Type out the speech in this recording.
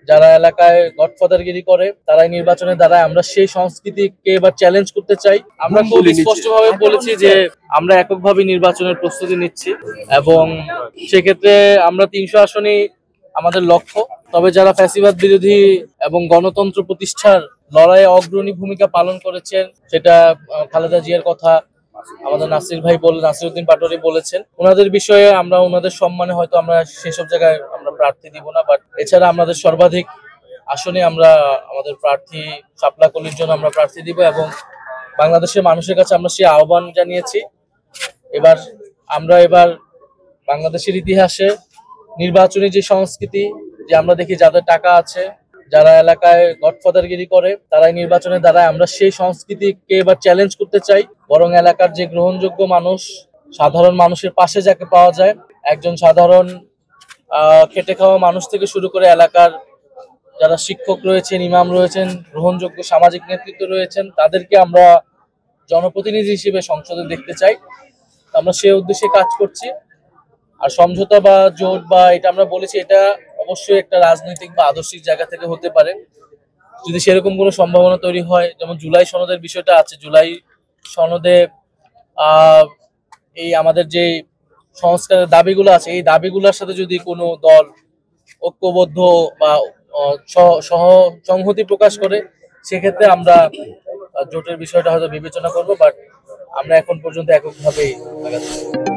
যারা এলাকায় গডফাদারগিরি করে তারাই নির্বাচনে দাঁড়ায়। আমরা সেই সংস্কৃতিকে এবার চ্যালেঞ্জ করতে চাই। আমরা খুব স্পষ্টভাবে বলেছি যে আমরা এককভাবে নির্বাচনের প্রস্তুতি নিচ্ছি এবং সেক্ষেত্রে আমরা 300 আসনই আমাদের লক্ষ্য। তবে যারা ফ্যাসিবাদ বিরোধী এবং গণতন্ত্র প্রতিষ্ঠার লড়াইয়ে অগ্রণী ভূমিকা পালন করেছেন, সেটা খালেদা জিয়ার কথা আমাদের নাসির উদ্দিন পাটোয়ারি বলেছেন। ওনাদের বিষয়ে আমরা ওনাদের সম্মানে হয়তো আমরা সেসব জায়গায় আমরা প্রার্থী দিব না, বাট এছাড়া আমাদের সর্বাধিক আসনে আমরা আমাদের প্রার্থী শাপলা কলির জন্য আমরা প্রার্থী দিব এবং বাংলাদেশের মানুষের কাছে আমরা সেই আহ্বান জানিয়েছি। এবার বাংলাদেশের ইতিহাসে নির্বাচনী যে সংস্কৃতি, যে আমরা দেখি যাদের টাকা আছে, যারা এলাকায় গডফাদারগিরি করে তারাই নির্বাচনে দাঁড়ায়, আমরা সেই সংস্কৃতিকে এবার চ্যালেঞ্জ করতে চাই। বরং এলাকার যে গ্রহণযোগ্য মানুষ, সাধারণ মানুষের পাশে যাকে পাওয়া যায়, একজন সাধারণ খেটে খাওয়া মানুষ থেকে শুরু করে এলাকার যারা শিক্ষক রয়েছেন, ইমাম রয়েছেন, গ্রহণযোগ্য সামাজিক নেতৃত্ব রয়েছেন, তাদেরকে আমরা জনপ্রতিনিধি হিসেবে সংসদে দেখতে চাই। আমরা সে উদ্দেশ্যে কাজ করছি। আর সমঝোতা বা জোট বা এটা আমরা বলেছি, এটা অবশ্যই একটা রাজনৈতিক বা আদর্শিক জায়গা থেকে হতে পারে। যদি সেরকম কোনো সম্ভাবনা তৈরি হয়, যেমন জুলাই সনদের বিষয়টা আছে, জুলাই সনদে এই আমাদের যে সংস্কারের দাবিগুলো আছে, এই দাবিগুলোর সাথে যদি কোনো দল ঐক্যবদ্ধ বা সংহতি প্রকাশ করে, সেক্ষেত্রে আমরা জোটের বিষয়টা হয়তো বিবেচনা করবো। বাট আমরা এখন পর্যন্ত এককভাবেই লাগাচ্ছি।